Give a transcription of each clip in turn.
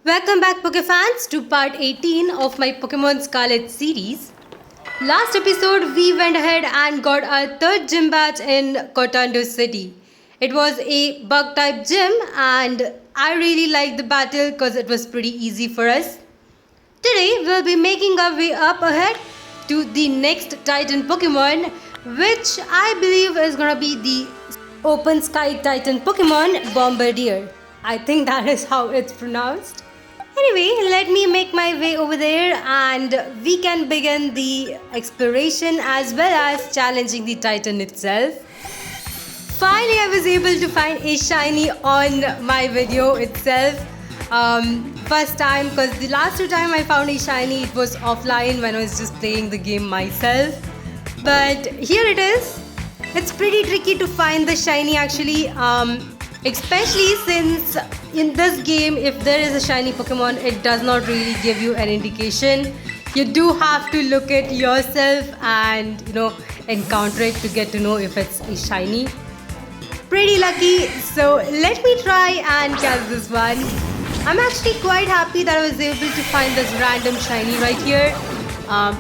Welcome back Pokefans to part 18 of my Pokemon Scarlet series. Last episode we went ahead and got our third gym badge in Kotondo City. It was a bug type gym and I really liked the battle because it was pretty easy for us. Today we'll be making our way up ahead to the next Titan Pokemon, which I believe is gonna be the Open Sky Titan Pokemon Bombardier. I think that is how it's pronounced. Anyway, let me make my way over there and we can begin the exploration as well as challenging the Titan itself. Finally, I was able to find a shiny on my video itself. First time, because the last two times I found a shiny, it was offline when I was just playing the game myself. But here it is. It's pretty tricky to find the shiny actually. Especially since in this game, if there is a shiny Pokemon, it does not really give you an indication. You do have to look at yourself and encounter it to get to know if it's a shiny. Pretty lucky. So let me try and catch this one. I'm actually quite happy that I was able to find this random shiny right here.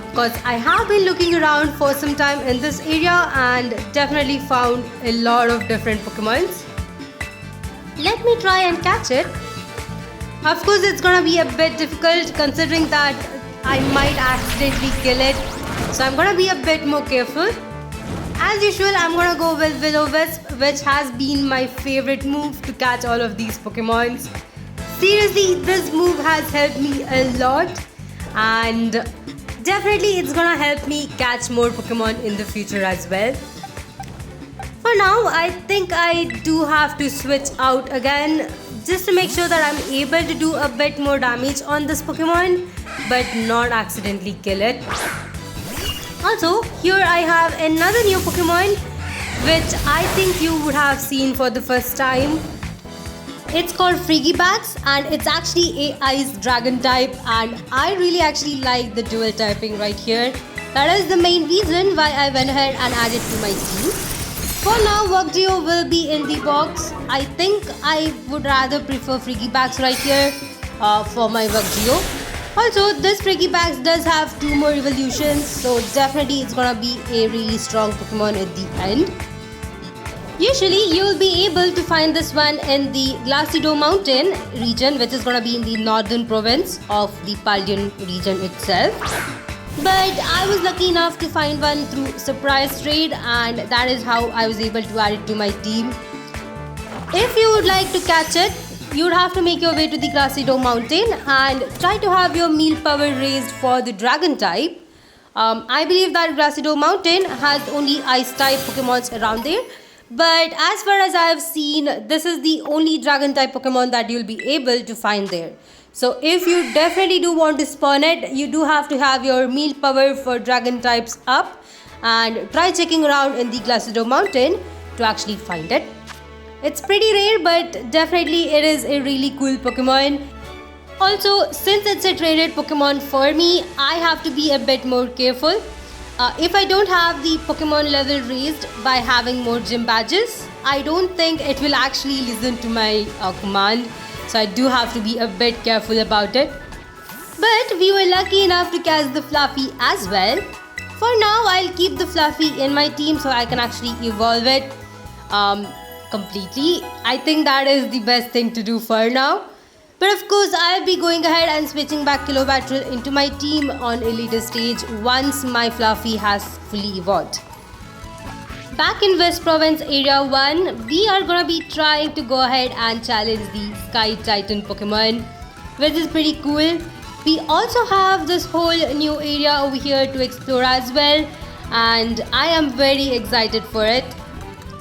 Because I have been looking around for some time in this area and definitely found a lot of different Pokemons. Let me try and catch it. Of course, it's gonna be a bit difficult considering that I might accidentally kill it. So I'm gonna be a bit more careful. As usual, I'm gonna go with Will-O-Wisp, which has been my favorite move to catch all of these Pokemons. Seriously, this move has helped me a lot. And definitely it's gonna help me catch more Pokemon in the future as well. For now, I think I do have to switch out again just to make sure that I'm able to do a bit more damage on this Pokemon but not accidentally kill it. Also, here I have another new Pokemon which I think you would have seen for the first time. It's called Frigibax and it's actually a Ice Dragon type, and I really actually like the dual typing right here. That is the main reason why I went ahead and added to my team. For now, Wugdio will be in the box. I think I would rather prefer Frigibax right here for my Wugdio. Also, this Frigibax does have 2 more evolutions, so definitely it's gonna be a really strong Pokemon at the end. Usually, you'll be able to find this one in the Glacido Mountain region, which is gonna be in the northern province of the Paldean region itself. But I was lucky enough to find one through surprise trade, and that is how I was able to add it to my team. If you would like to catch it, you would have to make your way to the Glacido Mountain and try to have your meal power raised for the dragon type. I believe that Glacido Mountain has only ice type Pokemons around there. But as far as I have seen, this is the only dragon type Pokemon that you'll be able to find there. So if you definitely do want to spawn it, you do have to have your meal power for dragon types up and try checking around in the Glacido Mountain to actually find it. It's pretty rare, but definitely it is a really cool Pokemon. Also, since it's a traded Pokemon for me, I have to be a bit more careful. If I don't have the Pokemon level raised by having more gym badges, I don't think it will actually listen to my command. So I do have to be a bit careful about it. But we were lucky enough to catch the Fluffy as well. For now, I'll keep the Fluffy in my team so I can actually evolve it completely. I think that is the best thing to do for now. But of course, I'll be going ahead and switching back Kilobattle into my team on a later stage once my Fluffy has fully evolved. Back in West Province Area 1, we are gonna be trying to go ahead and challenge the Sky Titan Pokemon, which is pretty cool. We also have this whole new area over here to explore as well, and I am very excited for it.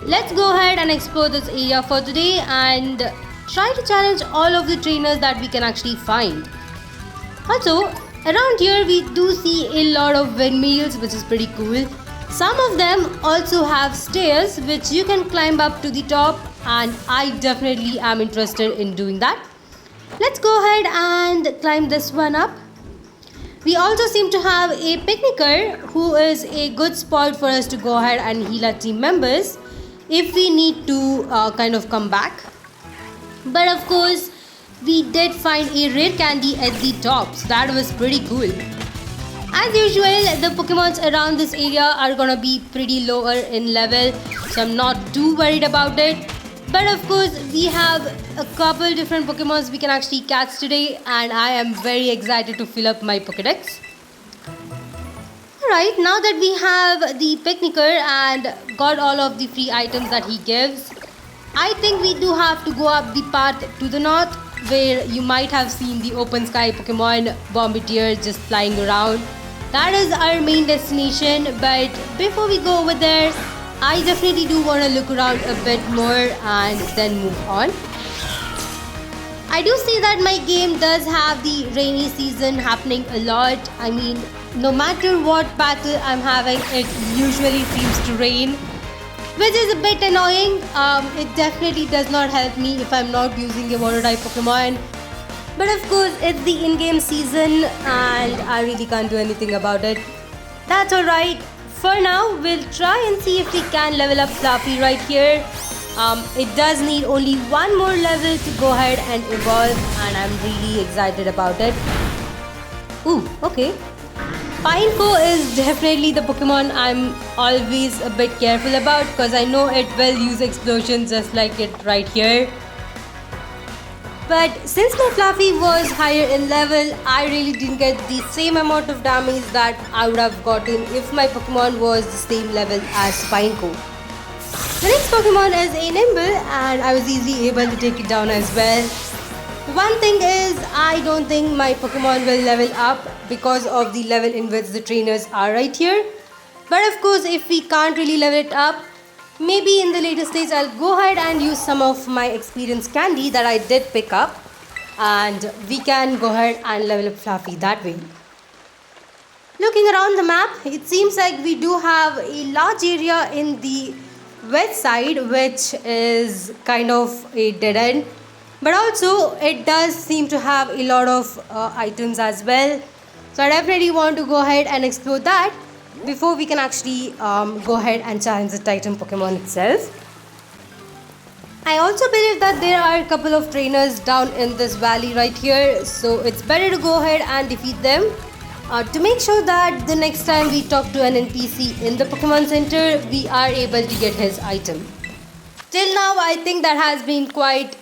Let's go ahead and explore this area for today and try to challenge all of the trainers that we can actually find. Also, around here we do see a lot of windmills, which is pretty cool. Some of them also have stairs which you can climb up to the top, and I definitely am interested in doing that. Let's go ahead and climb this one up. We also seem to have a picnicker who is a good spot for us to go ahead and heal our team members if we need to kind of come back. But of course, we did find a rare candy at the top, so that was pretty cool. As usual, the Pokemons around this area are gonna be pretty lower in level, so I'm not too worried about it. But of course, we have a couple different Pokemons we can actually catch today, and I am very excited to fill up my Pokedex. Alright, now that we have the Picnicker and got all of the free items that he gives, I think we do have to go up the path to the north, where you might have seen the open sky Pokemon Bombardier just flying around. That is our main destination, but before we go over there, I definitely do want to look around a bit more and then move on. I do see that my game does have the rainy season happening a lot. I mean, no matter what battle I'm having, it usually seems to rain, which is a bit annoying. It definitely does not help me if I'm not using a water type Pokemon. But of course, it's the in-game season and I really can't do anything about it. That's alright. For now, we'll try and see if we can level up Fluffy right here. It does need only one more level to go ahead and evolve, and I'm really excited about it. Ooh, okay. Pineco is definitely the Pokemon I'm always a bit careful about, because I know it will use explosions just like it right here. But since my Fluffy was higher in level, I really didn't get the same amount of damage that I would have gotten if my Pokemon was the same level as Pineco. The next Pokemon is a Nimble, and I was easily able to take it down as well. One thing is, I don't think my Pokemon will level up because of the level in which the trainers are right here. But of course, if we can't really level it up, maybe in the later stage I'll go ahead and use some of my experience candy that I did pick up, and we can go ahead and level up Fluffy that way. Looking around the map, it seems like we do have a large area in the west side which is kind of a dead end, but also it does seem to have a lot of items as well, so I definitely want to go ahead and explore that before we can actually go ahead and challenge the Titan Pokemon itself. I also believe that there are a couple of trainers down in this valley right here, so it's better to go ahead and defeat them to make sure that the next time we talk to an NPC in the Pokemon Center, we are able to get his item. Till now, I think that has been quite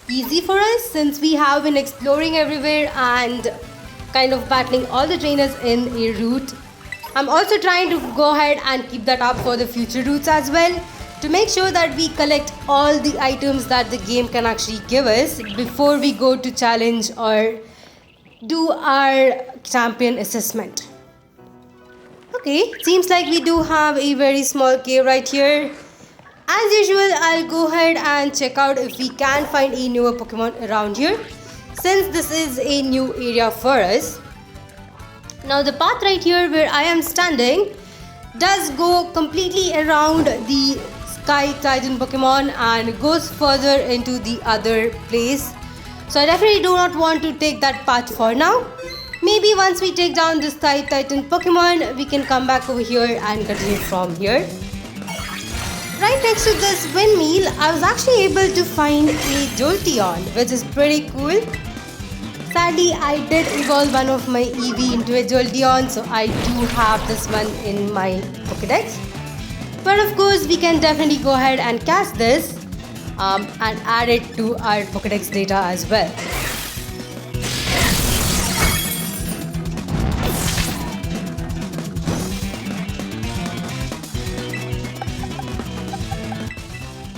easy for us, since we have been exploring everywhere and kind of battling all the trainers in a route. I'm also trying to go ahead and keep that up for the future routes as well, to make sure that we collect all the items that the game can actually give us before we go to challenge or do our champion assessment. Okay, seems like we do have a very small cave right here. As usual, I'll go ahead and check out if we can find a newer Pokemon around here, since this is a new area for us. Now the path right here where I am standing does go completely around the Sky Titan Pokemon and goes further into the other place. So I definitely do not want to take that path for now. Maybe once we take down this Sky Titan Pokemon, we can come back over here and continue from here. Right next to this windmill, I was actually able to find a Jolteon, which is pretty cool. Sadly, I did evolve one of my Eevee into a Jolteon, so I do have this one in my Pokédex. But of course, we can definitely go ahead and catch this and add it to our Pokédex data as well.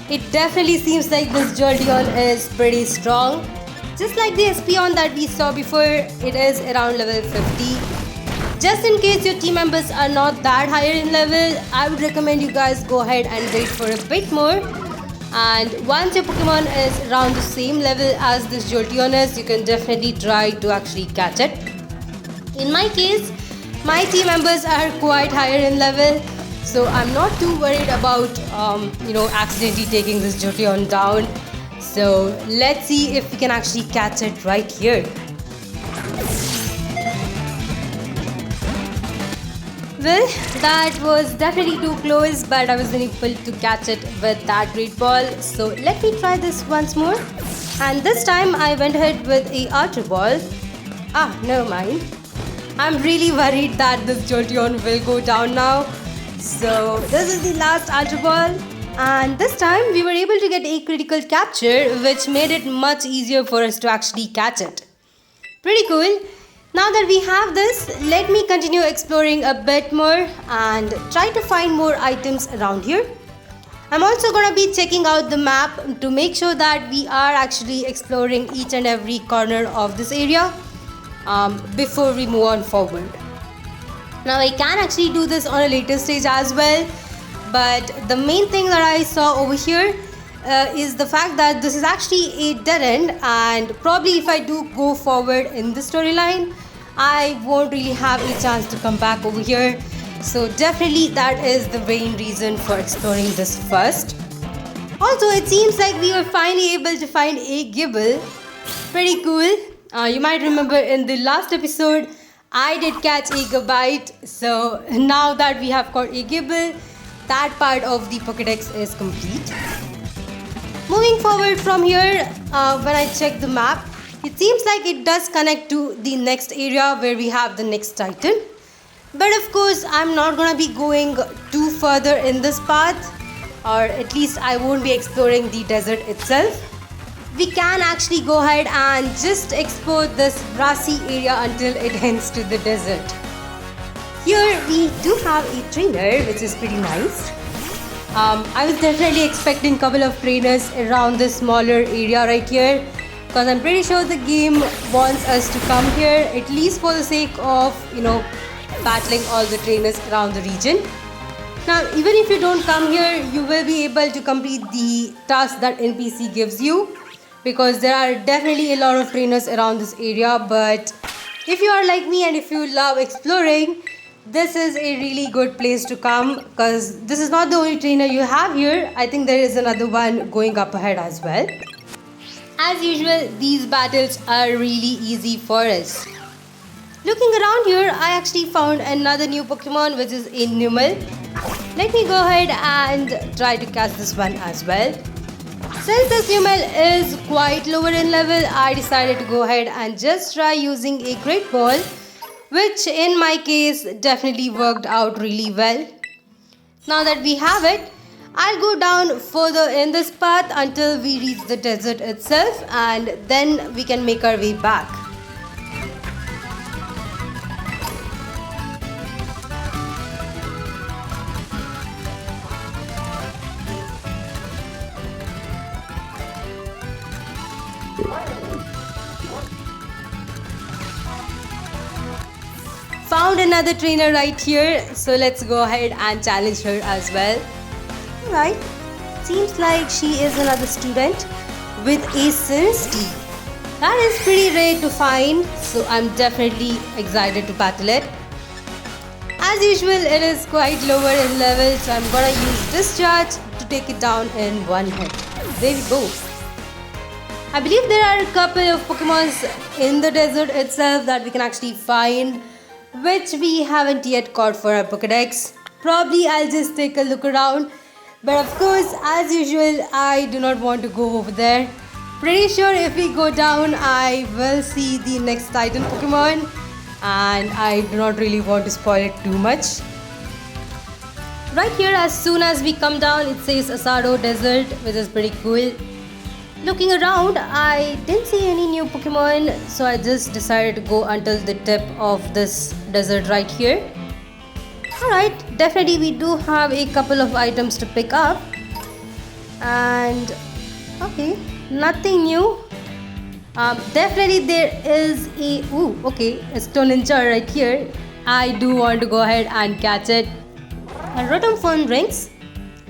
It definitely seems like this Jolteon is pretty strong. Just like the Espeon that we saw before, it is around level 50. Just in case your team members are not that higher in level, I would recommend you guys go ahead and wait for a bit more. And once your Pokemon is around the same level as this Jolteon is, you can definitely try to actually catch it. In my case, my team members are quite higher in level, so I'm not too worried about accidentally taking this Jolteon down. So let's see if we can actually catch it right here. Well, that was definitely too close, but I wasn't able to catch it with that great ball. So let me try this once more. And this time I went ahead with a Ultra Ball. Never mind. I'm really worried that this Jolteon will go down now. So this is the last Ultra Ball. And this time we were able to get a critical capture, which made it much easier for us to actually catch it. Pretty cool. Now that we have this, let me continue exploring a bit more and try to find more items around here. I'm also going to be checking out the map to make sure that we are actually exploring each and every corner of this area before we move on forward. Now I can actually do this on a later stage as well, but the main thing that I saw over here is the fact that this is actually a dead end, and probably if I do go forward in the storyline, I won't really have a chance to come back over here. So definitely that is the main reason for exploring this first. Also, it seems like we were finally able to find a Gibble. Pretty cool. You might remember in the last episode I did catch a Gabite. So now that we have caught a Gibble, that part of the Pokédex is complete. Moving forward from here, when I check the map, it seems like it does connect to the next area where we have the next Titan. But of course, I'm not gonna be going too further in this path, or at least I won't be exploring the desert itself. We can actually go ahead and just explore this grassy area until it ends to the desert. Here we do have a trainer, which is pretty nice. I was definitely expecting a couple of trainers around this smaller area right here, because I'm pretty sure the game wants us to come here at least for the sake of, battling all the trainers around the region. Now, even if you don't come here, you will be able to complete the task that NPC gives you, because there are definitely a lot of trainers around this area. But if you are like me and if you love exploring, this is a really good place to come, because this is not the only trainer you have here. I think there is another one going up ahead as well. As usual, these battles are really easy for us. Looking around here, I actually found another new Pokemon, which is a Numel. Let me go ahead and try to catch this one as well. Since this Numel is quite lower in level, I decided to go ahead and just try using a Great Ball, which in my case definitely worked out really well. Now that we have it, I'll go down further in this path until we reach the desert itself, and then we can make our way back. Found another trainer right here, so let's go ahead and challenge her as well. Alright, seems like she is another student with a Sinsty. That is pretty rare to find, so I'm definitely excited to battle it. As usual, it is quite lower in level, so I'm gonna use Discharge to take it down in one hit. There we go. I believe there are a couple of Pokemons in the desert itself that we can actually find, which we haven't yet caught for our Pokédex. Probably I'll just take a look around. But of course, as usual, I do not want to go over there. Pretty sure if we go down, I will see the next Titan Pokemon, and I do not really want to spoil it too much. Right here, as soon as we come down, it says Asado Desert, which is pretty cool. Looking around, I didn't see any new Pokemon, so I just decided to go until the tip of this desert right here. Alright, definitely we do have a couple of items to pick up. And okay, nothing new. Definitely there is a a Stoninja right here. I do want to go ahead and catch it. A Rotom phone rings.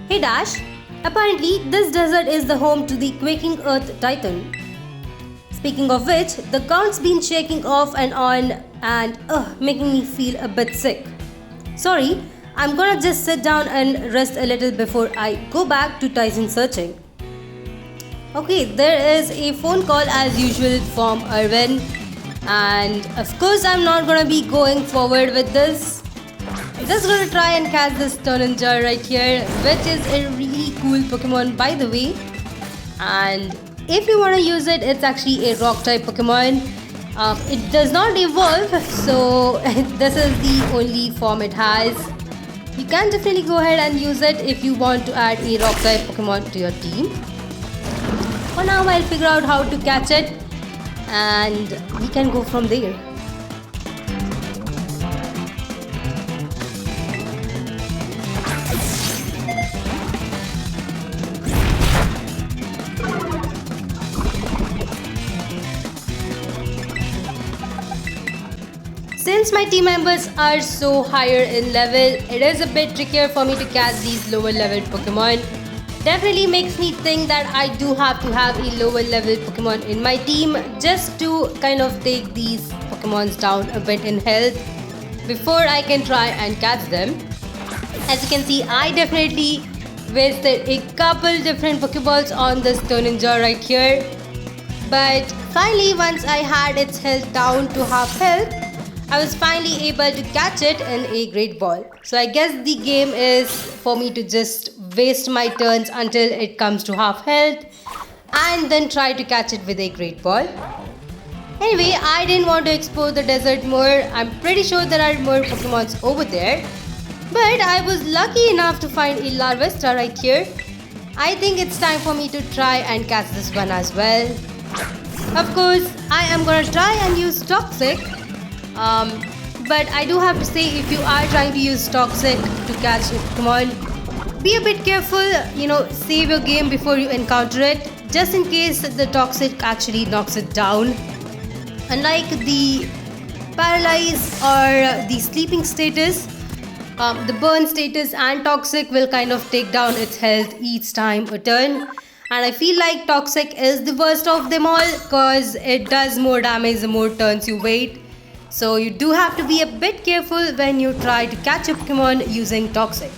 Hey Dash, apparently this desert is the home to the Quaking Earth Titan. Speaking of which, the count's been shaking off and on and making me feel a bit sick. Sorry, I'm gonna just sit down and rest a little before I go back to Titan searching. Okay, there is a phone call as usual from Irwin, and of course I'm not gonna be going forward with this. I'm just gonna try and catch this Stoninja right here, which is a really cool Pokemon by the way, and if you want to use it, it's actually a rock type Pokemon. It does not evolve, so this is the only form it has. You can definitely go ahead and use it if you want to add a rock type Pokemon to your team. For now, I'll figure out how to catch it and we can go from there. Since my team members are so higher in level, it is a bit trickier for me to catch these lower level Pokemon. Definitely makes me think that I do have to have a lower level Pokemon in my team just to kind of take these Pokemons down a bit in health before I can try and catch them. As you can see, I definitely wasted a couple different Pokeballs on this Greninja right here. But finally, once I had its health down to half health, I was finally able to catch it in a great ball. So I guess the game is for me to just waste my turns until it comes to half health and then try to catch it with a great ball. Anyway, I didn't want to explore the desert more. I'm pretty sure there are more Pokemons over there. But I was lucky enough to find a Larvesta right here. I think it's time for me to try and catch this one as well. Of course, I am gonna try and use Toxic. But I do have to say, if you are trying to use Toxic to catch a Pokemon, be a bit careful, save your game before you encounter it, just in case the Toxic actually knocks it down. Unlike the Paralyze or the Sleeping status, the Burn status and Toxic will kind of take down its health each time a turn. And I feel like Toxic is the worst of them all because it does more damage the more turns you wait. So you do have to be a bit careful when you try to catch a Pokemon using Toxic.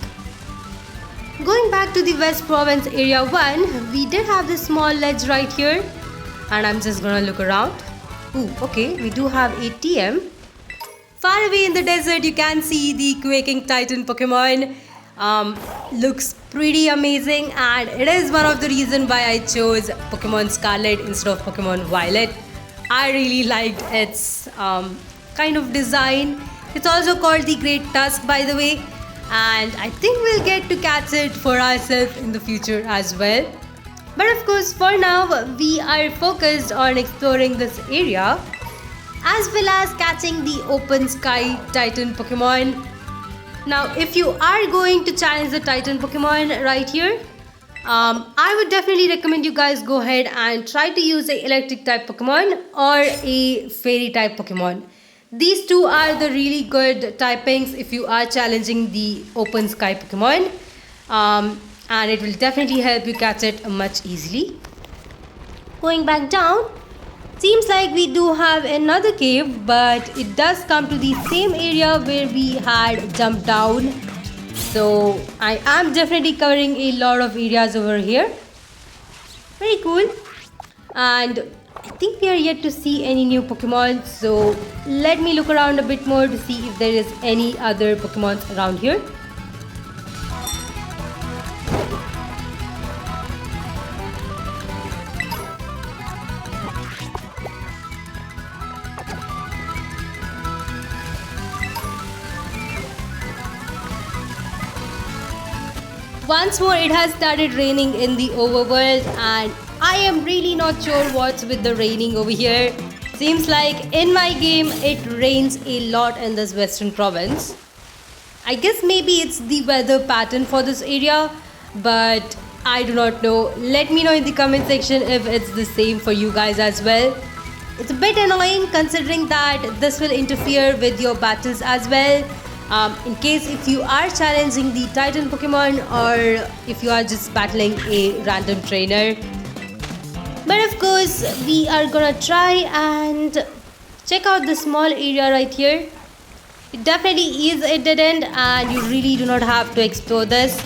Going back to the West Province Area 1, we did have this small ledge right here. And I'm just gonna look around. Ooh, okay, we do have a TM. Far away in the desert, you can see the Quaking Titan Pokemon. Looks pretty amazing, and it is one of the reasons why I chose Pokemon Scarlet instead of Pokemon Violet. I really liked its kind of design. It's also called the Great Tusk, by the way, and I think we'll get to catch it for ourselves in the future as well. But of course, for now, we are focused on exploring this area as well as catching the Open Sky Titan Pokemon. Now, if you are going to challenge the Titan Pokemon right here, I would definitely recommend you guys go ahead and try to use a electric type Pokemon or a fairy type Pokemon. These two are the really good typings if you are challenging the Open Sky Pokemon. And it will definitely help you catch it much easily. Going back down, seems like we do have another cave, but it does come to the same area where we had jumped down. So I am definitely covering a lot of areas over here. Very cool. And I think we are yet to see any new Pokemon, so let me look around a bit more to see if there is any other Pokemon around here. Once more, it has started raining in the overworld, and I am really not sure what's with the raining over here. Seems like in my game it rains a lot in this western province. I guess maybe it's the weather pattern for this area, but I do not know. Let me know in the comment section if it's the same for you guys as well. It's a bit annoying considering that this will interfere with your battles as well. In case if you are challenging the Titan Pokemon or if you are just battling a random trainer. But of course, we are gonna try and check out the small area right here. It definitely is a dead end and you really do not have to explore this.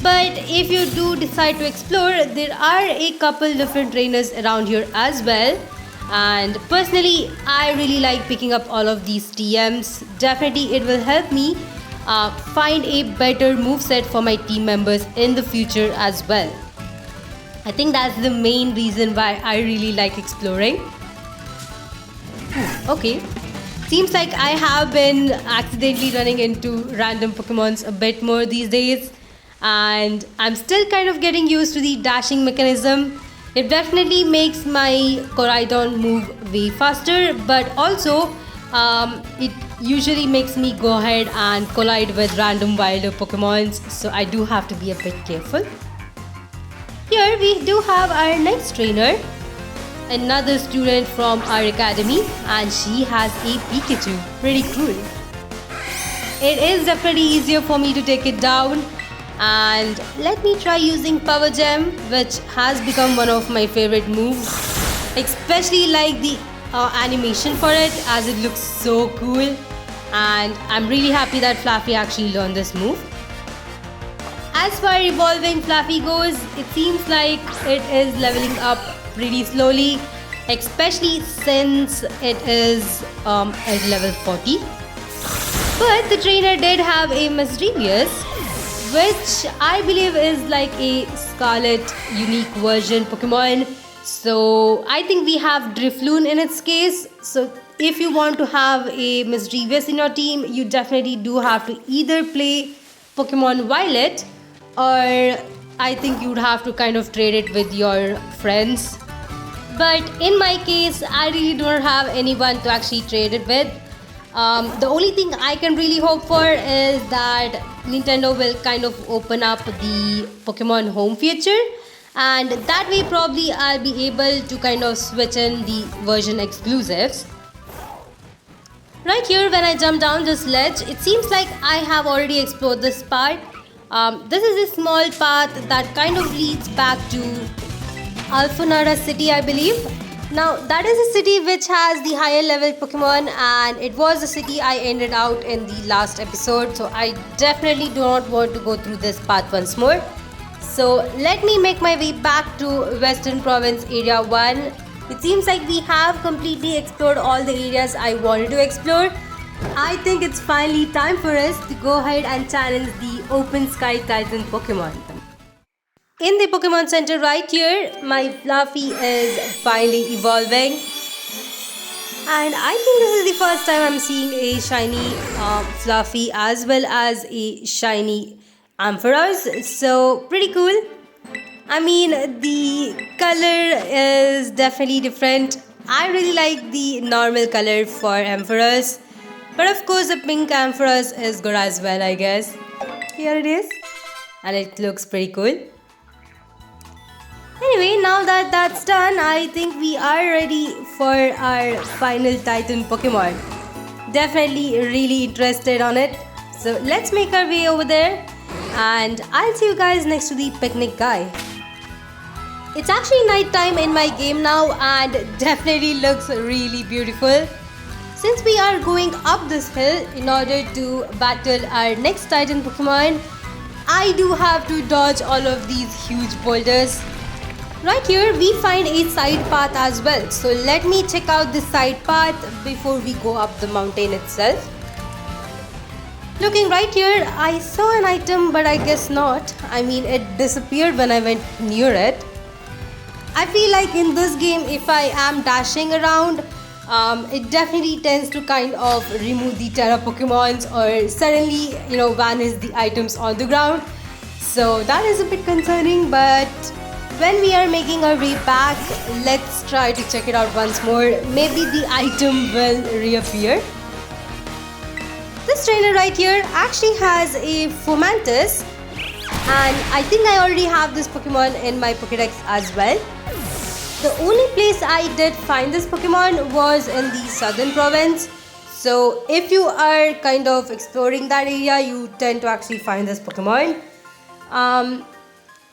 But if you do decide to explore, there are a couple different trainers around here as well. And personally, I really like picking up all of these TMs. Definitely it will help me find a better moveset for my team members in the future as well. I think that's the main reason why I really like exploring. Okay. Seems like I have been accidentally running into random Pokemons a bit more these days, and I'm still kind of getting used to the dashing mechanism. It definitely makes my Koraidon move way faster, but also it usually makes me go ahead and collide with random wilder Pokemons, so I do have to be a bit careful. Here we do have our next trainer, another student from our academy, and she has a Pikachu. Pretty cool. It is definitely easier for me to take it down, and let me try using Power Gem, which has become one of my favorite moves, especially like the animation for it, as it looks so cool, and I'm really happy that Fluffy actually learned this move. As far evolving Fluffy goes, it seems like it is leveling up pretty slowly, especially since it is at level 40. But the trainer did have a Mischievous, which I believe is like a Scarlet unique version Pokemon. So I think we have Drifloon in its case. So if you want to have a Mischievous in your team, you definitely do have to either play Pokemon Violet, or I think you'd have to kind of trade it with your friends. But in my case, I really don't have anyone to actually trade it with. The only thing I can really hope for is that Nintendo will kind of open up the Pokemon Home feature, and that way probably I'll be able to kind of switch in the version exclusives. Right here, when I jump down this ledge, it seems like I have already explored this part. This is a small path that kind of leads back to Alphanara City, I believe. Now, that is a city which has the higher level Pokemon, and it was the city I ended out in the last episode, so I definitely do not want to go through this path once more. So let me make my way back to Western Province Area 1. It seems like we have completely explored all the areas I wanted to explore. I think it's finally time for us to go ahead and challenge the Open Sky Titan Pokemon. In the Pokemon Center right here, my Fluffy is finally evolving. And I think this is the first time I'm seeing a shiny Fluffy as well as a shiny Ampharos. So pretty cool. I mean, the color is definitely different. I really like the normal color for Ampharos. But of course, the pink Ampharos is good as well, I guess. Here it is. And it looks pretty cool. Anyway, now that that's done, I think we are ready for our final Titan Pokemon. Definitely really interested on it. So let's make our way over there. And I'll see you guys next to the picnic guy. It's actually night time in my game now, and definitely looks really beautiful. Since we are going up this hill in order to battle our next Titan Pokemon, I do have to dodge all of these huge boulders. Right here we find a side path as well, so let me check out this side path before we go up the mountain itself. Looking right here, I saw an item, but I guess not. I mean, it disappeared when I went near it. I feel like in this game, if I am dashing around, it definitely tends to kind of remove the Terra Pokemons or suddenly, vanish the items on the ground. So that is a bit concerning, but when we are making our way back, let's try to check it out once more. Maybe the item will reappear. This trainer right here actually has a Fomantis, and I think I already have this Pokemon in my Pokédex as well. The only place I did find this Pokemon was in the southern province. So if you are kind of exploring that area, you tend to actually find this Pokemon.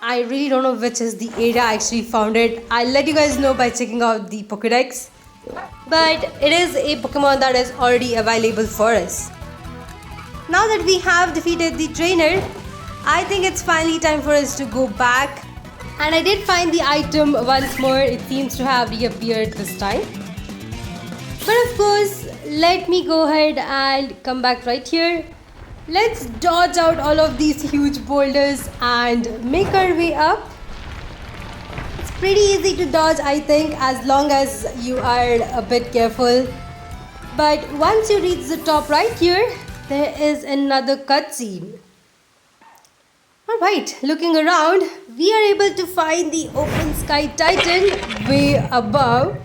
I really don't know which is the area I actually found it. I'll let you guys know by checking out the Pokédex. But it is a Pokemon that is already available for us. Now that we have defeated the trainer, I think it's finally time for us to go back. And I did find the item once more. It seems to have reappeared this time. But of course, let me go ahead and come back right here. Let's dodge out all of these huge boulders and make our way up. Pretty easy to dodge, I think, as long as you are a bit careful. But once you reach the top right here, there is another cutscene. Alright, looking around, we are able to find the open sky titan way above.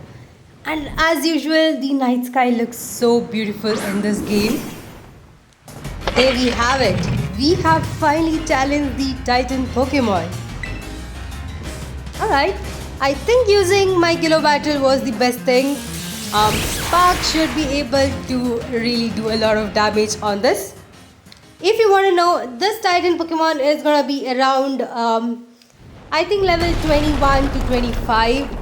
And as usual, the night sky looks so beautiful in this game. There we have it. We have finally challenged the Titan Pokemon. Alright, I think using my Kilo Battle was the best thing. Spark should be able to really do a lot of damage on this. If you want to know, this Titan Pokemon is going to be around, I think level 21 to 25.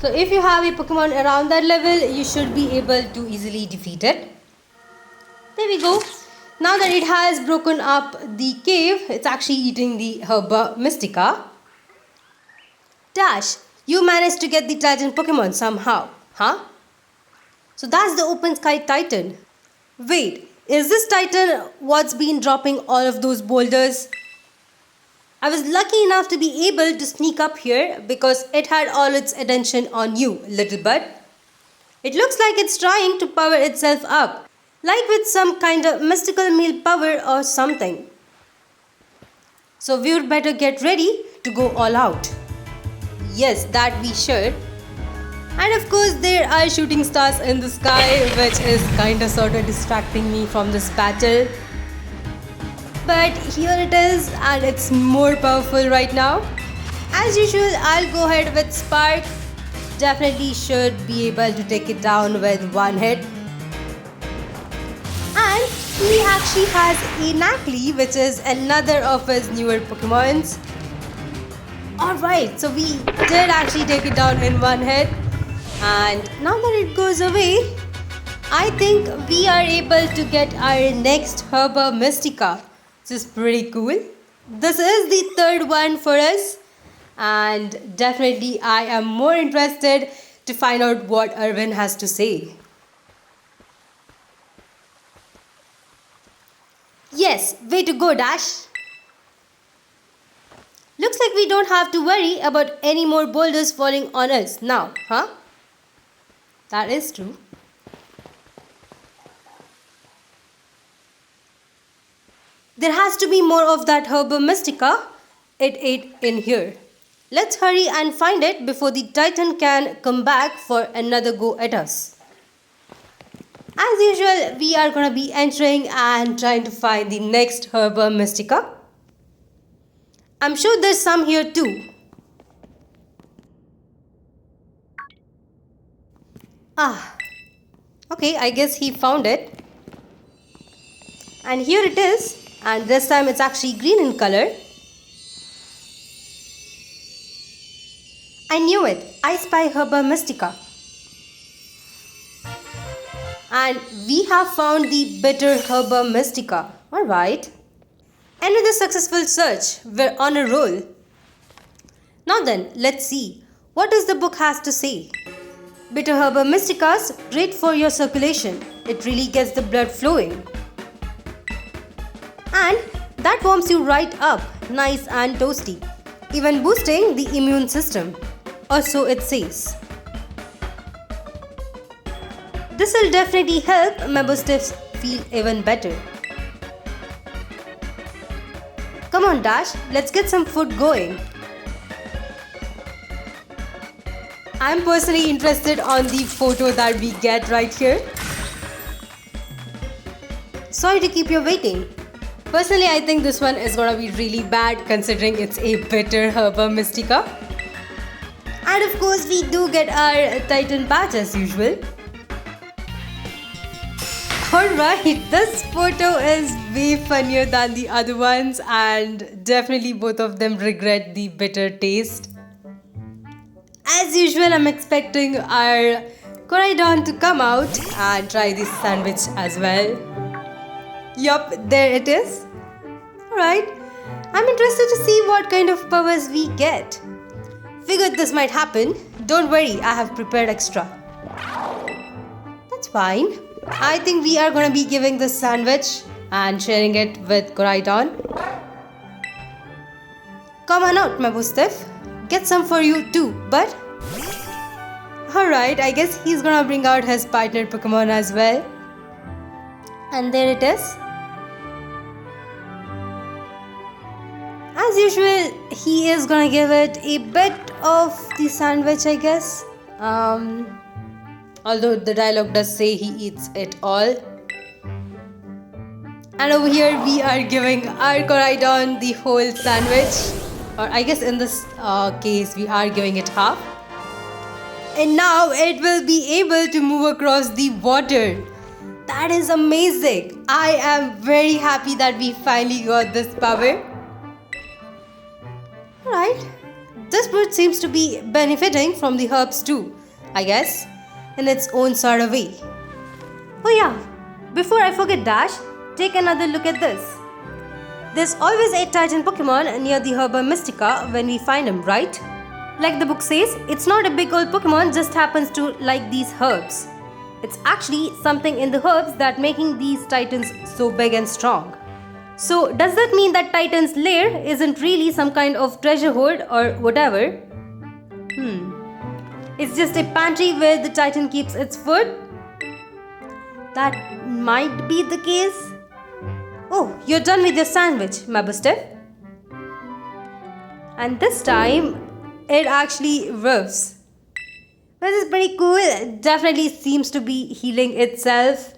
So if you have a Pokemon around that level, you should be able to easily defeat it. There we go. Now that it has broken up the cave, it's actually eating the Herba Mystica. Dash, you managed to get the Titan Pokemon somehow, huh? So that's the Open Sky Titan. Wait, is this Titan what's been dropping all of those boulders? I was lucky enough to be able to sneak up here because it had all its attention on you, little bud. It looks like it's trying to power itself up, like with some kind of mystical meal power or something. So we would better get ready to go all out. Yes, that we should. And of course there are shooting stars in the sky, which is kinda sorta distracting me from this battle. But here it is, and it's more powerful right now. As usual, I'll go ahead with Spark. Definitely should be able to take it down with one hit. And he actually has a Nacli, which is another of his newer Pokemons. Alright, so we did actually take it down in one hit. And now that it goes away, I think we are able to get our next Herba Mystica, which is pretty cool. This is the third one for us, and definitely I am more interested to find out what Irwin has to say. Yes, way to go, Dash. Looks like we don't have to worry about any more boulders falling on us now, huh? That is true. There has to be more of that Herba Mystica it ate in here. Let's hurry and find it before the Titan can come back for another go at us. As usual, we are going to be entering and trying to find the next Herba Mystica. I'm sure there's some here too. Okay, I guess he found it. And here it is, and this time it's actually green in color. I knew it, I spy Herba Mystica. And we have found the bitter Herba Mystica. Alright. Another successful search, we're on a roll. Now then, let's see, what does the book has to say? Bitter Herba Mystica's great for your circulation. It really gets the blood flowing. And that warms you right up, nice and toasty. Even boosting the immune system. Or so it says. This will definitely help member stiffs feel even better. Come on Dash, let's get some food going. I'm personally interested on the photo that we get right here. Sorry to keep you waiting. Personally, I think this one is gonna be really bad considering it's a bitter Herba Mystica. And of course, we do get our Titan badge as usual. Alright, this photo is way funnier than the other ones, and definitely both of them regret the bitter taste. As usual, I'm expecting our Koraidon to come out and try this sandwich as well. Yup, there it is. Alright, I'm interested to see what kind of powers we get. Figured this might happen. Don't worry, I have prepared extra. That's fine. I think we are gonna be giving this sandwich and sharing it with Koraidon. Come on out, my Bustef. get some for you too, but alright, I guess he's gonna bring out his partner Pokemon as well. And there it is. As usual, he is gonna give it a bit of the sandwich, I guess. Although the dialogue does say he eats it all. And over here we are giving our Koraidon the whole sandwich. Or I guess in this case we are giving it half. And now it will be able to move across the water. That is amazing. I am very happy that we finally got this power. Alright. This bird seems to be benefiting from the herbs too, I guess, in its own sort of way. Oh yeah, before I forget Dash, take another look at this. There's always a Titan Pokemon near the Herba Mystica when we find him, right? Like the book says, it's not a big old Pokemon, just happens to like these herbs. It's actually something in the herbs that making these Titans so big and strong. So does that mean that Titan's lair isn't really some kind of treasure hoard or whatever? It's just a pantry where the Titan keeps its food? That might be the case. Oh, you're done with your sandwich, Mabuster. And this time, it actually roves. This is pretty cool. It definitely seems to be healing itself.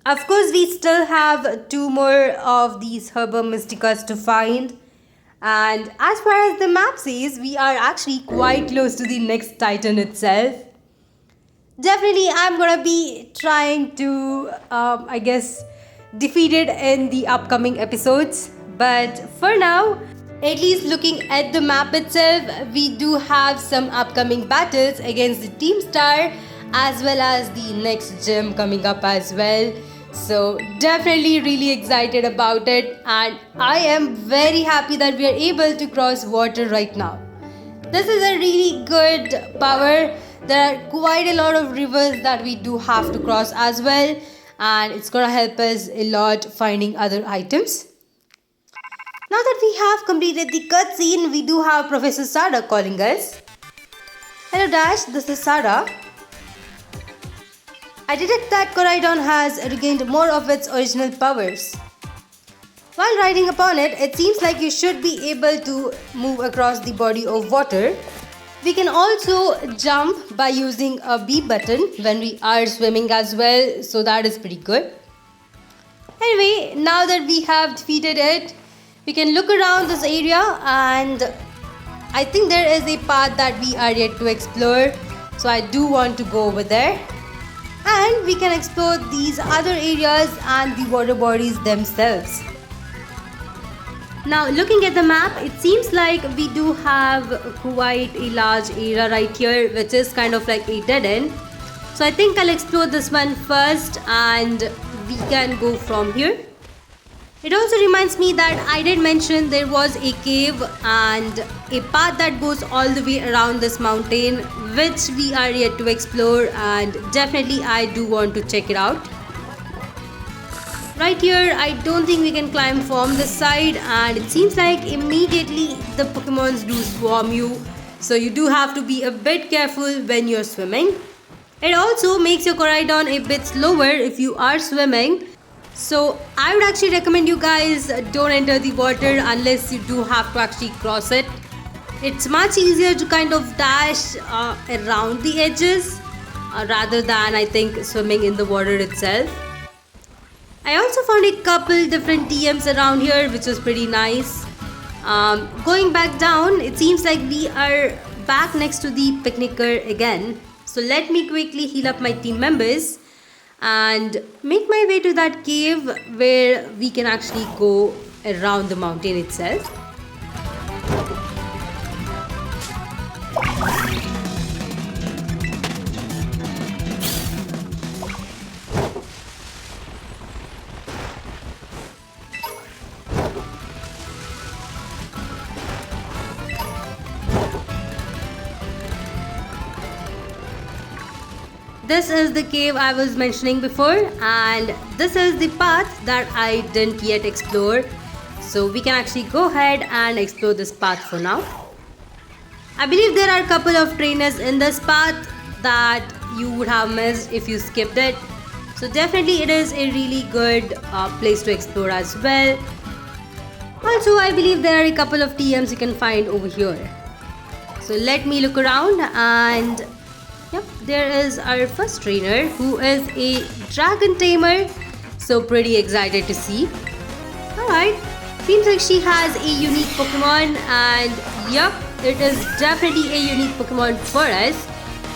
Of course, we still have 2 more of these Herba Mysticas to find. And as far as the map says, we are actually quite close to the next Titan itself. Definitely, I'm gonna be trying to, I guess, defeat it in the upcoming episodes. But for now, at least looking at the map itself, we do have some upcoming battles against the Team Star as well as the next gym coming up as well. So definitely really excited about it, and I am very happy that we are able to cross water right now. This is a really good power. There are quite a lot of rivers that we do have to cross as well, and it's gonna help us a lot finding other items. Now that we have completed the cutscene, we do have Professor Sada calling us. Hello Dash, this is Sada. I detect that Koraidon has regained more of its original powers. While riding upon it, it seems like you should be able to move across the body of water. We can also jump by using a B button when we are swimming as well, so that is pretty good. Anyway, now that we have defeated it, we can look around this area, and I think there is a path that we are yet to explore, so I do want to go over there. And we can explore these other areas and the water bodies themselves. Now looking at the map, it seems like we do have quite a large area right here, which is kind of like a dead end. So I think I'll explore this one first and we can go from here. It also reminds me that I did mention there was a cave and a path that goes all the way around this mountain, which we are yet to explore, and definitely I do want to check it out. Right here, I don't think we can climb from this side, and it seems like immediately the Pokemons do swarm you, so you do have to be a bit careful when you're swimming. It also makes your Koraidon a bit slower if you are swimming. So I would actually recommend you guys don't enter the water unless you do have to actually cross it. It's much easier to kind of dash around the edges rather than, I think, swimming in the water itself. I also found a couple different TMs around here, which was pretty nice. Going back down, it seems like we are back next to the picnicker again. So let me quickly heal up my team members and make my way to that cave where we can actually go around the mountain itself. This is the cave I was mentioning before, and this is the path that I didn't yet explore. So we can actually go ahead and explore this path for now. I believe there are a couple of trainers in this path that you would have missed if you skipped it. So definitely it is a really good place to explore as well. Also, I believe there are a couple of TMs you can find over here. So let me look around, and yep, there is our first trainer who is a dragon tamer. So pretty excited to see. Alright, seems like she has a unique Pokemon, and yep, it is definitely a unique Pokemon for us,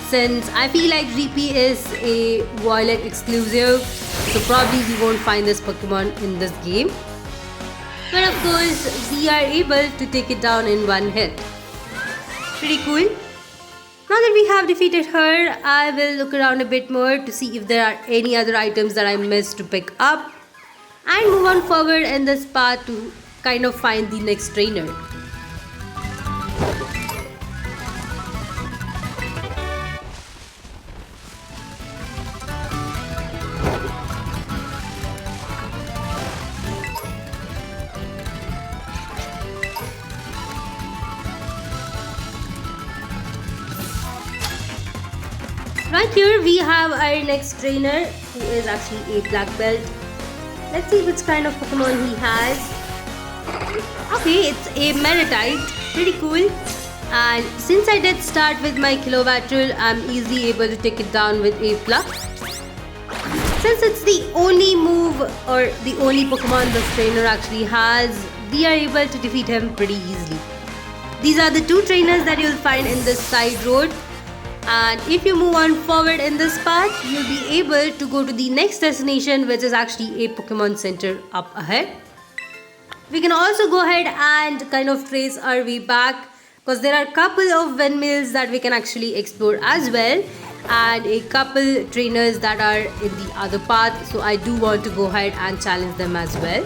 since I feel like GP is a Violet exclusive, so probably we won't find this Pokemon in this game. But of course, we are able to take it down in one hit. Pretty cool. Now that we have defeated her, I will look around a bit more to see if there are any other items that I missed to pick up, and move on forward in this path to kind of find the next trainer. Right here we have our next trainer, who is actually a black belt. Let's see which kind of Pokemon he has. Okay, it's a Meritite. Pretty cool. And since I did start with my Kilowattro, I'm easily able to take it down with a Pluck. Since it's the only move or the only Pokemon this trainer actually has, we are able to defeat him pretty easily. These are the two trainers that you'll find in this side road. And if you move on forward in this path, you'll be able to go to the next destination, which is actually a Pokemon Center up ahead. We can also go ahead and kind of trace our way back, because there are a couple of windmills that we can actually explore as well, and a couple trainers that are in the other path, so I do want to go ahead and challenge them as well.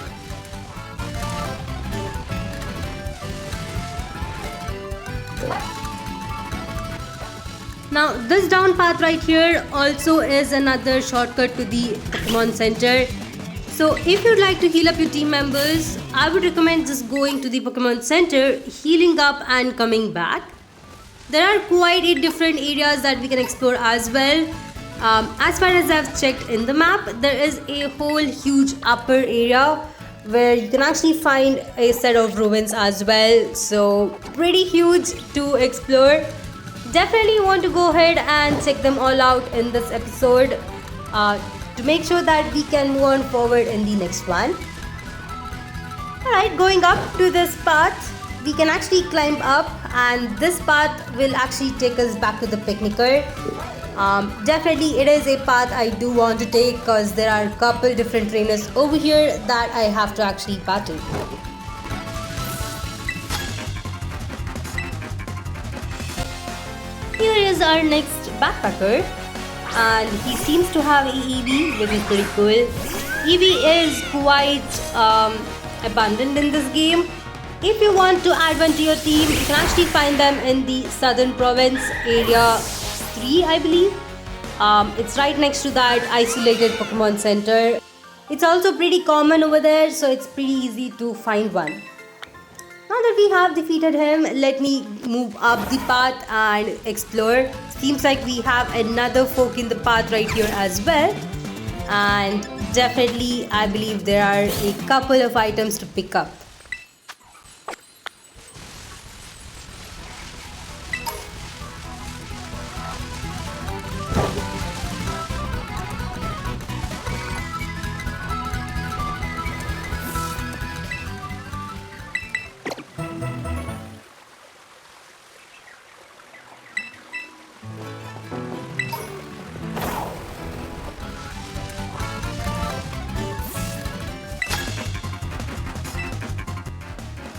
Now this down path right here also is another shortcut to the Pokemon Center. So if you'd like to heal up your team members, I would recommend just going to the Pokemon Center, healing up and coming back. There are quite a different areas that we can explore as well. As far as I've checked in the map, there is a whole huge upper area where you can actually find a set of ruins as well. So pretty huge to explore. Definitely want to go ahead and check them all out in this episode to make sure that we can move on forward in the next one. Alright, going up to this path, we can actually climb up, and this path will actually take us back to the picnicker. Definitely it is a path I do want to take, because there are a couple different trainers over here that I have to actually battle. Here is our next backpacker, and he seems to have EV, which is pretty cool. EV is quite abundant in this game. If you want to add one to your team, you can actually find them in the Southern Province Area 3, I believe. It's right next to that isolated Pokemon Center. It's also pretty common over there, so it's pretty easy to find one. Now that we have defeated him, let me move up the path and explore. Seems like we have another folk in the path right here as well. And definitely, I believe there are a couple of items to pick up.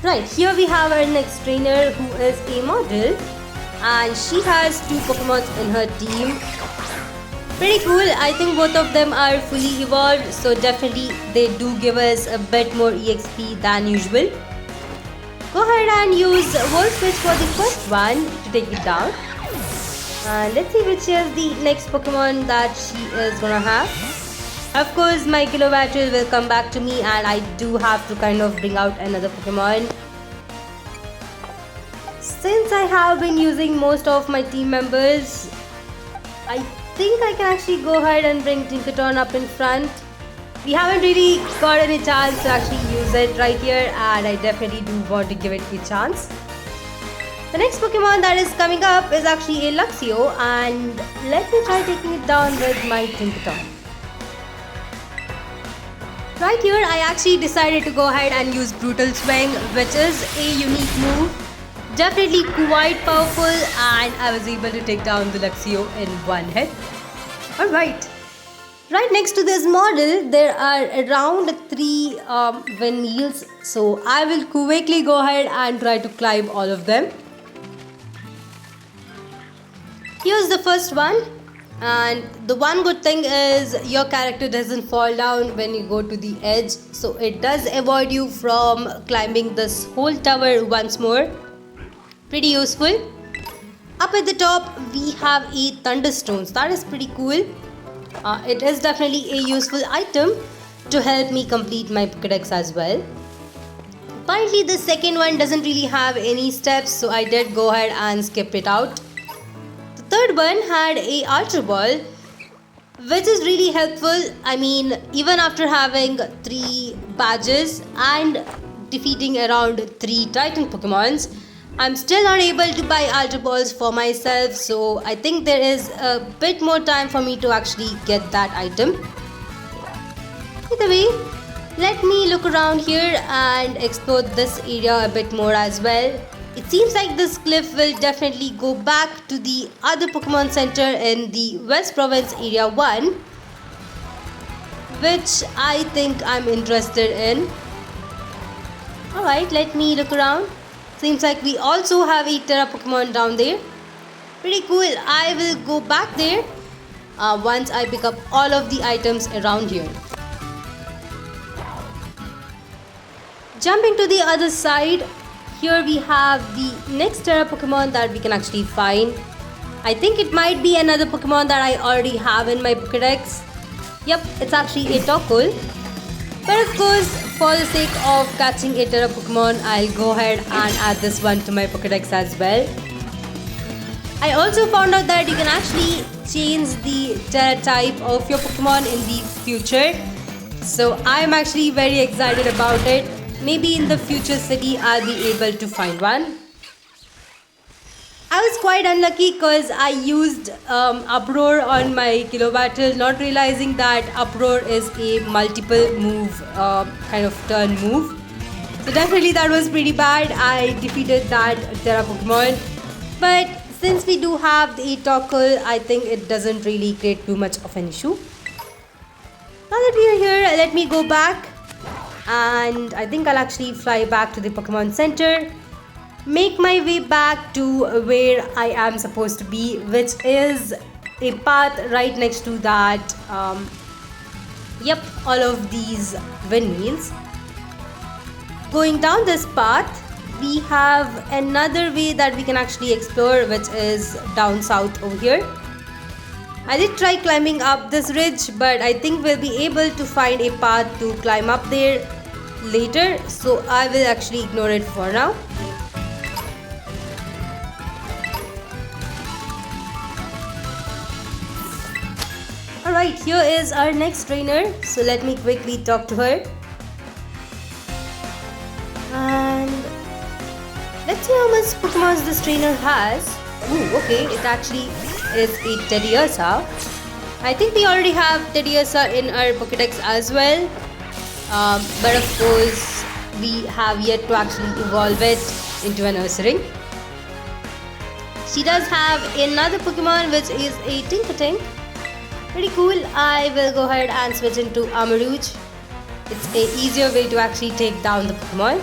Right, here we have our next trainer, who is a model, and she has two Pokemon in her team. Pretty cool. I think both of them are fully evolved, so definitely they do give us a bit more EXP than usual. Go ahead and use Volt Switch for the first one to take it down. And let's see which is the next Pokemon that she is gonna have. Of course, my Kilowattro will come back to me, and I do have to kind of bring out another Pokemon. Since I have been using most of my team members, I think I can actually go ahead and bring Tinkaton up in front. We haven't really got any chance to actually use it right here, and I definitely do want to give it a chance. The next Pokemon that is coming up is actually a Luxio, and let me try taking it down with my Tinkaton. Right here, I actually decided to go ahead and use Brutal Swing, which is a unique move. Definitely quite powerful, and I was able to take down the Luxio in one hit. Alright. Right next to this model, there are around 3 windmills. So I will quickly go ahead and try to climb all of them. Here's the first one. And the one good thing is your character doesn't fall down when you go to the edge. So it does avoid you from climbing this whole tower once more. Pretty useful. Up at the top, we have a Thunderstones. That is pretty cool. It is definitely a useful item to help me complete my Pokédex as well. Apparently, the second one doesn't really have any steps, so I did go ahead and skip it out. The third one had a Ultra Ball, which is really helpful. I mean, even after having 3 badges and defeating around 3 Titan Pokemons, I'm still not able to buy Ultra Balls for myself, so I think there is a bit more time for me to actually get that item. Either way, let me look around here and explore this area a bit more as well. It seems like this cliff will definitely go back to the other Pokemon Center in the West Province Area 1, which I think I'm interested in. Alright, let me look around. Seems like we also have a Terra Pokemon down there. Pretty cool. I will go back there once I pick up all of the items around here. Jumping to the other side, here we have the next Terra Pokemon that we can actually find. I think it might be another Pokemon that I already have in my Pokédex. Yep, it's actually a Torkoal. But of course, for the sake of catching a Terra Pokemon, I'll go ahead and add this one to my Pokédex as well. I also found out that you can actually change the Terra type of your Pokemon in the future. So I'm actually very excited about it. Maybe in the future city I'll be able to find one. I was quite unlucky because I used Uproar on my Kilo Battle, not realizing that Uproar is a multiple move kind of turn move. So definitely that was pretty bad. I defeated that Terra Pokemon. But since we do have the Torkoal, I think it doesn't really create too much of an issue. Now that we are here, let me go back. And I think I'll actually fly back to the Pokemon Center. Make my way back to where I am supposed to be, which is a path right next to that. All of these windmills. Going down this path, we have another way that we can actually explore, which is down south over here. I did try climbing up this ridge, but I think we'll be able to find a path to climb up there later, so I will actually ignore it for now. Alright, here is our next trainer, so let me quickly talk to her. And let's see how much Pokemon this trainer has. Ooh, okay, it actually is a Teddiursa. I think we already have Teddiursa in our Pokédex as well. But of course, we have yet to actually evolve it into an Ursaring. She does have another Pokemon, which is a Tinkaton. Pretty cool. I will go ahead and switch into Armarouge. It's an easier way to actually take down the Pokemon.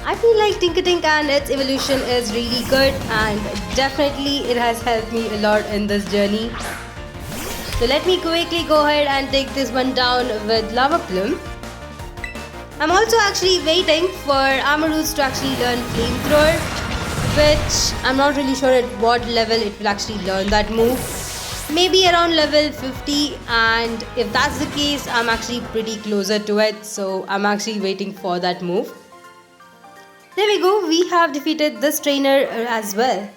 I feel like Tinkaton and its evolution is really good, and definitely it has helped me a lot in this journey. So let me quickly go ahead and take this one down with Lava Plume. I'm also actually waiting for Armarouge to actually learn Flamethrower, which I'm not really sure at what level it will actually learn that move. Maybe around level 50, and if that's the case, I'm actually pretty closer to it, so I'm actually waiting for that move. There we go, we have defeated this trainer as well.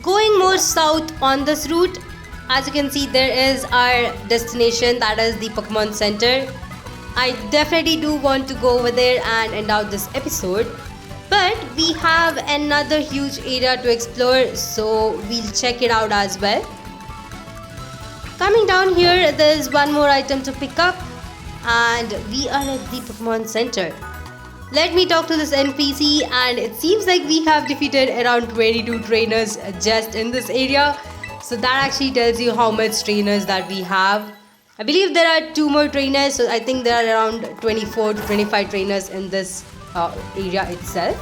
Going more south on this route, as you can see, there is our destination, that is the Pokemon Center. I definitely do want to go over there and end out this episode. But we have another huge area to explore, so we'll check it out as well. Coming down here, there's one more item to pick up, and we are at the Pokemon Center. Let me talk to this NPC, and it seems like we have defeated around 22 trainers just in this area. So that actually tells you how much trainers that we have. I believe there are 2 more trainers, so I think there are around 24 to 25 trainers in this area itself.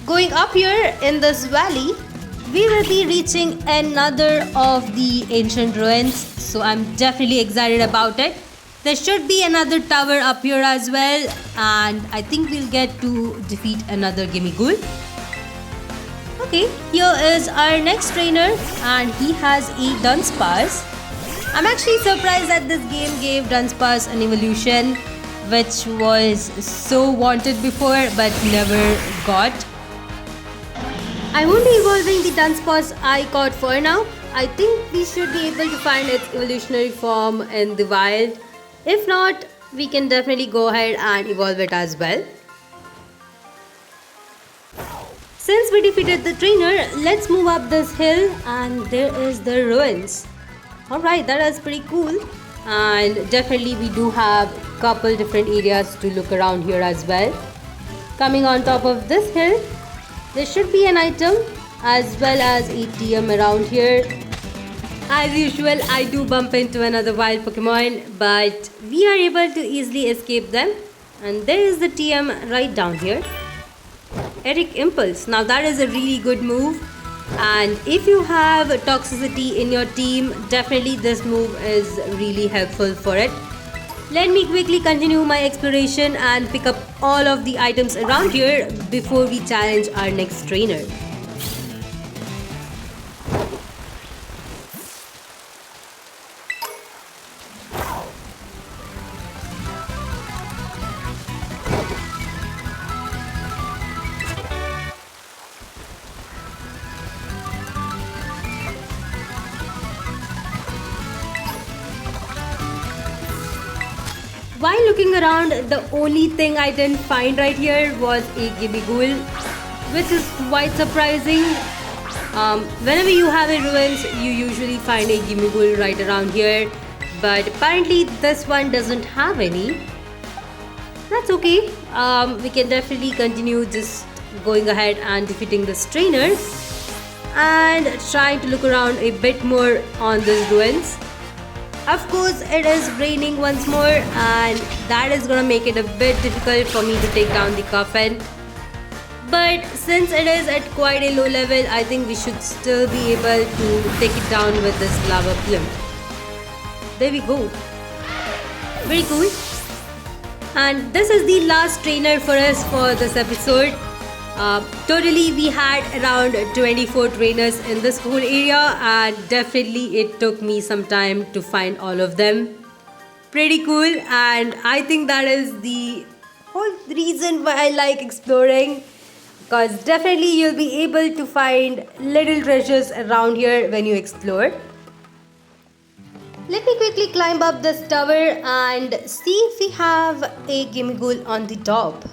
Going up here in this valley, we will be reaching another of the ancient ruins, so I'm definitely excited about it. There should be another tower up here as well, and I think we'll get to defeat another Gimmighoul. Okay, here is our next trainer, and he has a Dunsparce. I'm actually surprised that this game gave Dunsparce an evolution, which was so wanted before but never got. I won't be evolving the Dunsparce I caught for now. I think we should be able to find its evolutionary form in the wild. If not, we can definitely go ahead and evolve it as well. Since we defeated the trainer, let's move up this hill, and there is the ruins. Alright, that is pretty cool, and definitely we do have a couple different areas to look around here as well. Coming on top of this hill, there should be an item as well as a TM around here. As usual, I do bump into another wild Pokemon, but we are able to easily escape them, and there is the TM right down here. Eric Impulse. Now that is a really good move, and if you have toxicity in your team, definitely this move is really helpful for it. Let me quickly continue my exploration and pick up all of the items around here before we challenge our next trainer. While looking around, the only thing I didn't find right here was a Gimmighoul, which is quite surprising. Whenever you have a ruins, you usually find a Gimmighoul right around here, but apparently this one doesn't have any. That's okay. We can definitely continue just going ahead and defeating this trainer and trying to look around a bit more on these ruins. Of course, it is raining once more, and that is gonna make it a bit difficult for me to take down the coffin. But since it is at quite a low level, I think we should still be able to take it down with this lava plume. There we go. Very cool. And this is the last trainer for us for this episode. Totally we had around 24 trainers in this whole area, and definitely it took me some time to find all of them. Pretty cool, and I think that is the whole reason why I like exploring, because definitely you'll be able to find little treasures around here when you explore. Let me quickly climb up this tower and see if we have a Gimmighoul on the top.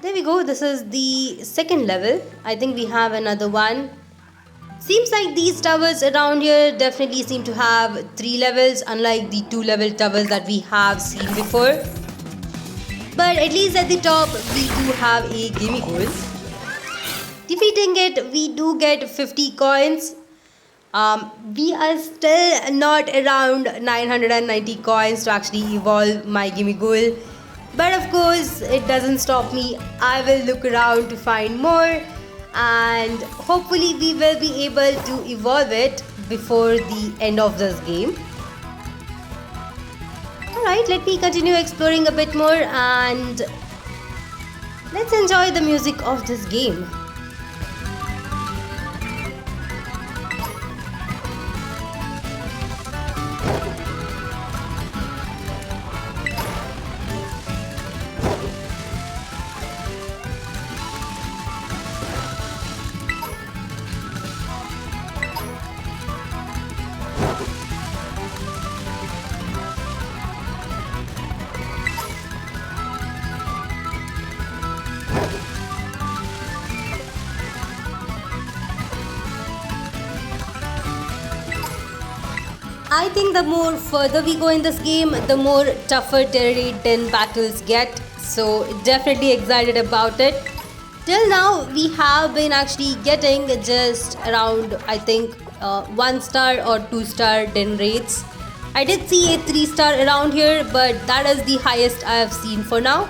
There we go, this is the second level. I think we have another one. Seems like these towers around here definitely seem to have 3 levels, unlike the 2 level towers that we have seen before. But at least at the top, we do have a Gimmighoul. Defeating it, we do get 50 coins. We are still not around 990 coins to actually evolve my Gimmighoul. But of course, it doesn't stop me. I will look around to find more, and hopefully we will be able to evolve it before the end of this game. Alright, let me continue exploring a bit more, and let's enjoy the music of this game. I think the more further we go in this game, the more tougher terrain 10 battles get. So definitely excited about it. Till now, we have been actually getting just around, I think, 1 star or 2 star den rates. I did see a 3 star around here, but that is the highest I have seen for now.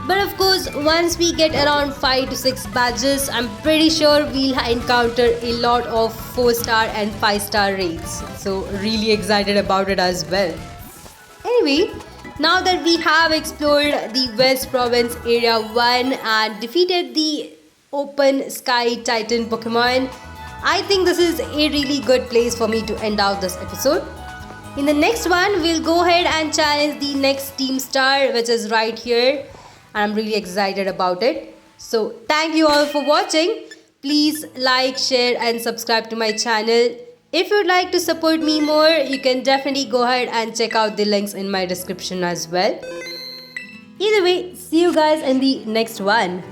But of course, once we get around 5 to 6 badges, I'm pretty sure we'll encounter a lot of 4 star and 5 star rates. So really excited about it as well. Anyway, now that we have explored the West Province Area 1 and defeated the Open Sky Titan Pokemon, I think this is a really good place for me to end out this episode. In the next one, we'll go ahead and challenge the next Team Star, which is right here. And I'm really excited about it. So thank you all for watching. Please like, share and subscribe to my channel. If you'd like to support me more, you can definitely go ahead and check out the links in my description as well. Either way, see you guys in the next one.